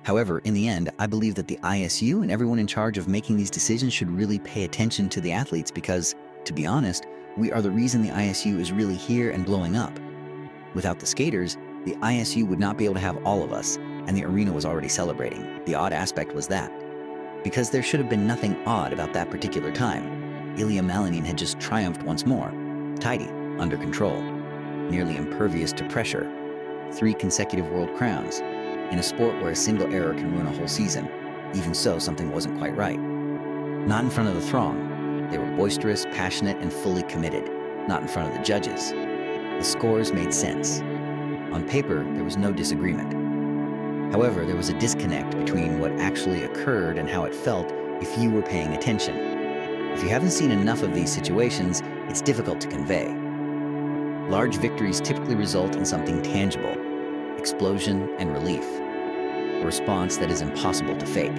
However, in the end, I believe that the ISU and everyone in charge of making these decisions should really pay attention to the athletes because, to be honest, we are the reason the ISU is really here and blowing up. Without the skaters, the ISU would not be able to have all of us, and the arena was already celebrating. The odd aspect was that. Because there should have been nothing odd about that particular time. Ilia Malinin had just triumphed once more. Tidy, under control, nearly impervious to pressure. 3 consecutive world crowns. In a sport where a single error can ruin a whole season. Even so, something wasn't quite right. Not in front of the throng. They were boisterous, passionate, and fully committed. Not in front of the judges. The scores made sense. On paper, there was no disagreement. However, there was a disconnect between what actually occurred and how it felt if you were paying attention. If you haven't seen enough of these situations, it's difficult to convey. Large victories typically result in something tangible, explosion and relief, a response that is impossible to fake.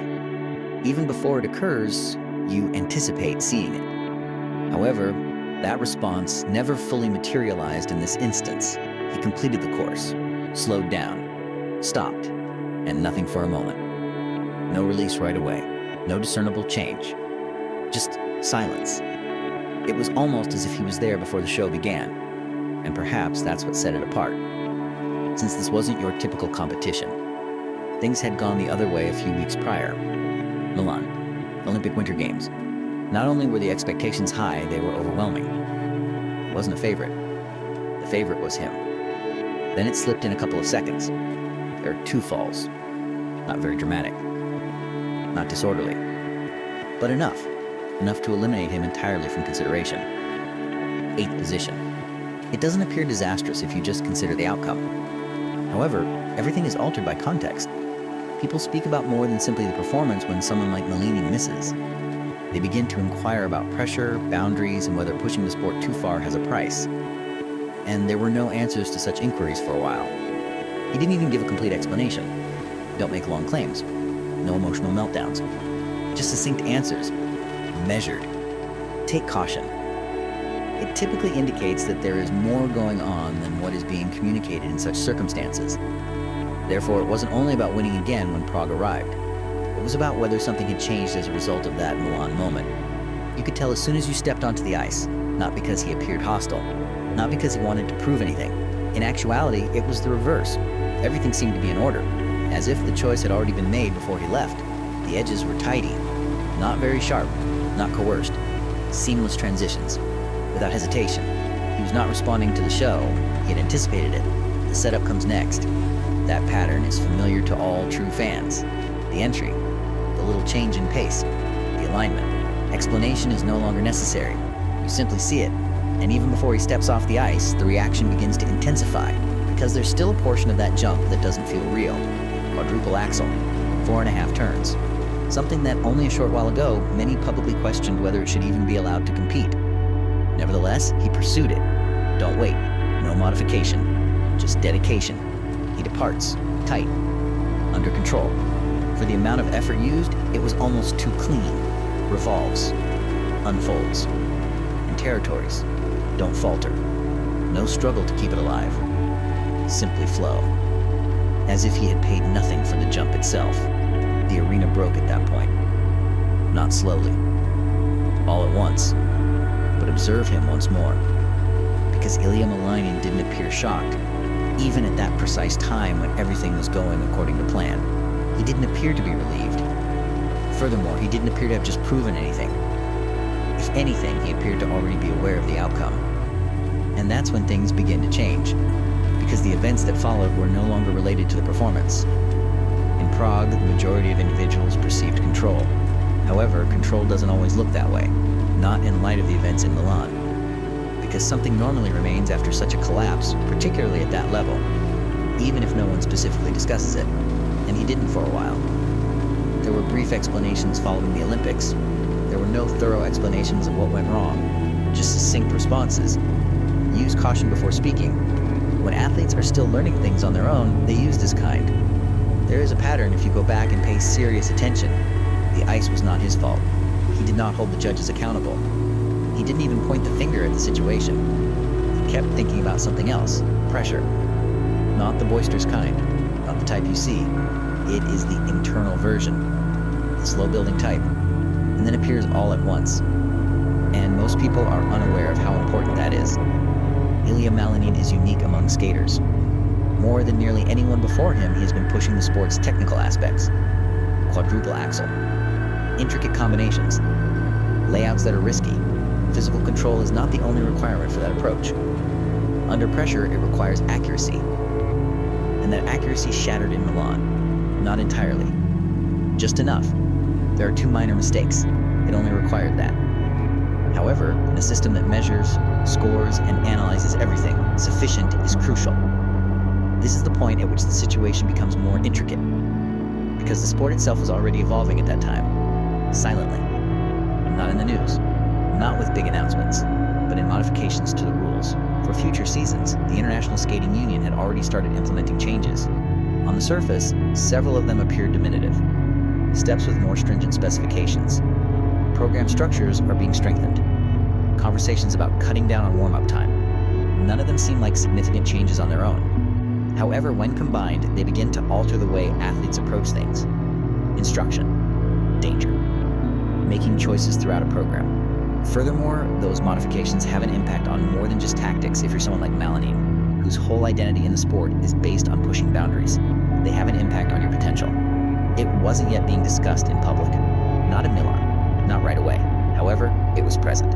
Even before it occurs, you anticipate seeing it. However, that response never fully materialized in this instance. He completed the course, slowed down, stopped, and nothing for a moment. No release right away, no discernible change, just silence. It was almost as if he was there before the show began, and perhaps that's what set it apart. Since this wasn't your typical competition, things had gone the other way a few weeks prior. Milan, Olympic Winter Games. Not only were the expectations high, they were overwhelming. It wasn't a favorite. The favorite was him. Then it slipped in a couple of seconds. There are 2 falls. Not very dramatic. Not disorderly. But enough. Enough to eliminate him entirely from consideration. 8th position. It doesn't appear disastrous if you just consider the outcome. However, everything is altered by context. People speak about more than simply the performance when someone like Malinin misses. They begin to inquire about pressure, boundaries, and whether pushing the sport too far has a price. And there were no answers to such inquiries for a while. He didn't even give a complete explanation. Don't make long claims. No emotional meltdowns. Just succinct answers. Measured. Take caution. It typically indicates that there is more going on than what is being communicated in such circumstances. Therefore, it wasn't only about winning again when Prague arrived. It was about whether something had changed as a result of that Milan moment. You could tell as soon as you stepped onto the ice, not because he appeared hostile, not because he wanted to prove anything. In actuality, it was the reverse. Everything seemed to be in order, as if the choice had already been made before he left. The edges were tidy, not very sharp, not coerced. Seamless transitions, without hesitation. He was not responding to the show, he had anticipated it. The setup comes next. That pattern is familiar to all true fans. The entry, the little change in pace, the alignment. Explanation is no longer necessary. You simply see it. And even before he steps off the ice, the reaction begins to intensify, because there's still a portion of that jump that doesn't feel real. Quadruple axel, 4.5 turns. Something that only a short while ago, many publicly questioned whether it should even be allowed to compete. Nevertheless, he pursued it. Don't wait. No modification. Just dedication. He departs, tight, under control. For the amount of effort used, it was almost too clean. Revolves, unfolds. In territories, don't falter. No struggle to keep it alive. Simply flow. As if he had paid nothing for the jump itself. The arena broke at that point. Not slowly. All at once. But observe him once more. Because Ilia Malinin didn't appear shocked, even at that precise time when everything was going according to plan. He didn't appear to be relieved. Furthermore, he didn't appear to have just proven anything. If anything, he appeared to already be aware of the outcome. And that's when things begin to change, because the events that followed were no longer related to the performance. In Prague, the majority of individuals perceived control. However, control doesn't always look that way, not in light of the events in Milan. Because something normally remains after such a collapse, particularly at that level, even if no one specifically discusses it, and he didn't for a while. There were brief explanations following the Olympics. There were no thorough explanations of what went wrong, just succinct responses. Use caution before speaking. When athletes are still learning things on their own, they use this kind. There is a pattern if you go back and pay serious attention. The ice was not his fault. He did not hold the judges accountable. He didn't even point the finger at the situation. He kept thinking about something else, pressure. Not the boisterous kind, not the type you see. It is the internal version, the slow-building type, and then appears all at once. And most people are unaware of how important that is. Ilia Malinin is unique among skaters. More than nearly anyone before him, he has been pushing the sport's technical aspects. Quadruple axel, intricate combinations, layouts that are risky. Physical control is not the only requirement for that approach. Under pressure, it requires accuracy. And that accuracy shattered in Milan. Not entirely. Just enough. There are 2 minor mistakes. It only required that. However, in a system that measures, scores, and analyzes everything, sufficient is crucial. This is the point at which the situation becomes more intricate, because the sport itself was already evolving at that time, silently. Not in the news, not with big announcements, but in modifications to the rules. For future seasons, the International Skating Union had already started implementing changes. On the surface, several of them appeared diminutive. Steps with more stringent specifications. Program structures are being strengthened. Conversations about cutting down on warm-up time. None of them seem like significant changes on their own. However, when combined, they begin to alter the way athletes approach things. Instruction, danger, making choices throughout a program. Furthermore, those modifications have an impact on more than just tactics if you're someone like Malinin, whose whole identity in the sport is based on pushing boundaries. They have an impact on your potential. It wasn't yet being discussed in public. Not in Milan, not right away. However, it was present,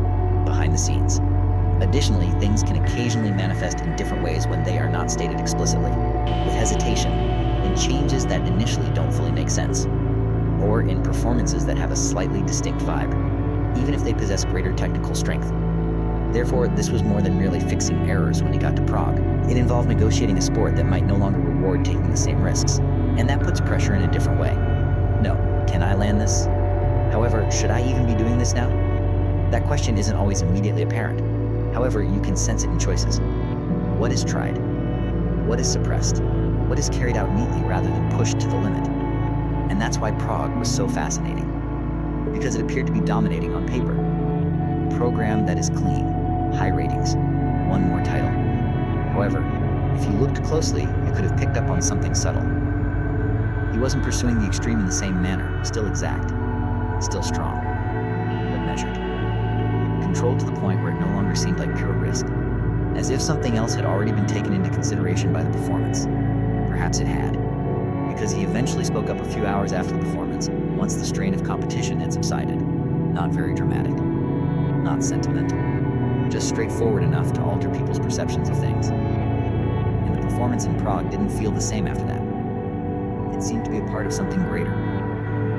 behind the scenes. Additionally, things can occasionally manifest in different ways when they are not stated explicitly, with hesitation, in changes that initially don't fully make sense, or in performances that have a slightly distinct vibe, even if they possess greater technical strength. Therefore, this was more than merely fixing errors when he got to Prague. It involved negotiating a sport that might no longer reward taking the same risks, and that puts pressure in a different way. No, can I land this? However, should I even be doing this now? That question isn't always immediately apparent. However, you can sense it in choices. What is tried? What is suppressed? What is carried out neatly rather than pushed to the limit? And that's why Prague was so fascinating, because it appeared to be dominating on paper. A program that is clean, high ratings, one more title. However, if you looked closely, you could have picked up on something subtle. He wasn't pursuing the extreme in the same manner, still exact, still strong, but measured. Controlled to the point where it no longer seemed like pure risk, as if something else had already been taken into consideration by the performance. Perhaps it had, because he eventually spoke up a few hours after the performance, once the strain of competition had subsided. Not very dramatic, not sentimental, just straightforward enough to alter people's perceptions of things. And the performance in Prague didn't feel the same after that. It seemed to be a part of something greater,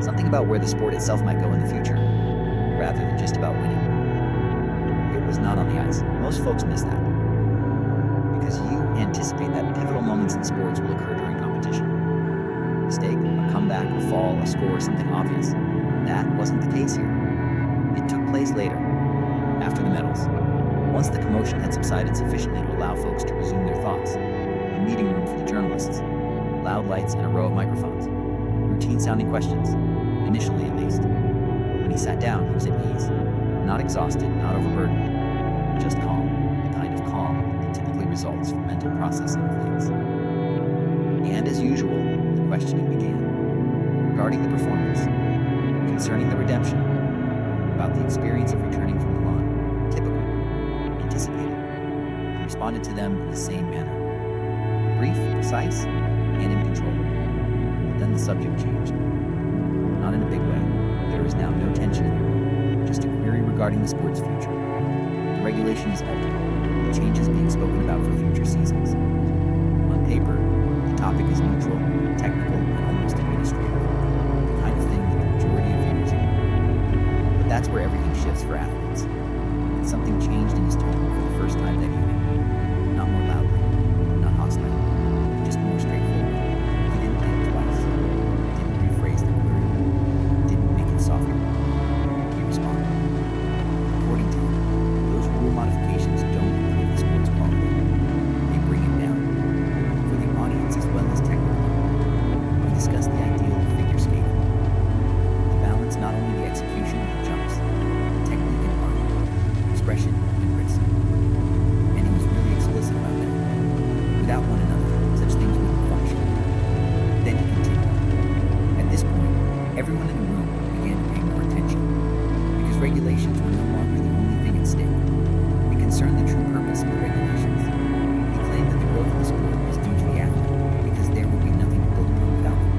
something about where the sport itself might go in the future, rather than just about winning. It was not on the ice. Most folks miss that, because you anticipate that pivotal moments in sports will occur during competition. A mistake, a comeback, a fall, a score, something obvious. That wasn't the case here. It took place later, after the medals, once the commotion had subsided sufficiently to allow folks to resume their thoughts. A meeting room for the journalists, loud lights and a row of microphones, routine-sounding questions, initially at least. When he sat down, he was at ease, not exhausted, not overburdened, just calm, the kind of calm that typically results from mental processing of things. And as usual, the questioning began, regarding the performance, concerning the redemption, about the experience of returning from Milan, typical, anticipated. He responded to them in the same manner, brief, precise, and in control. But then the subject changed. Not in a big way. There is now no tension in the room, just a query regarding the sport's future. The regulation is altered, the changes being spoken about for future seasons. On paper, the topic is neutral, technical, and almost administrative, the kind of thing that the majority of viewers ignore. But that's where everything shifts for athletes. And something changed in his tone for the first time that evening. Not more loudly, not hostile, just more straightforward. He didn't think twice, didn't rephrase the query, didn't make it softer. He responded. According to him, those rule modifications don't improve the sport's quality. They bring it down, for the audience as well as technically. Everyone in the room began to pay more attention, because regulations were no longer the only thing at stake. It concerned the true purpose of the regulations. He claimed that the growth of the sport was due to the athlete, because there would be nothing to build upon without them.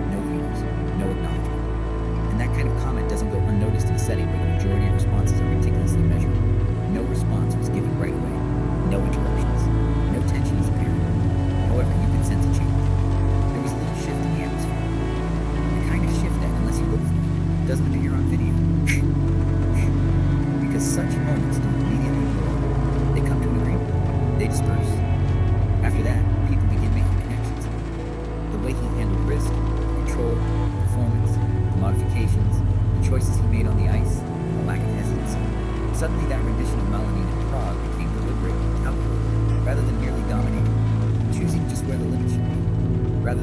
No views, no acknowledgement. And that kind of comment doesn't go unnoticed in a setting where the majority of responses are meticulously measured. No response was given right away. No interruptions. No tension is apparent. However, you could sense a change. There was a little shift in the atmosphere. The kind of shift that, unless you look for it, doesn't appear on video. Because such moments don't immediately blow up. They come to an agreement. They disperse. After that, people begin making connections. The way he handled risk, control, performance, modifications, the choices he made on the ice, and the lack of hesitancy. Suddenly that rendition of Malinin in Prague became deliberate, calculated, rather than merely dominating, choosing just where the limits should be. Rather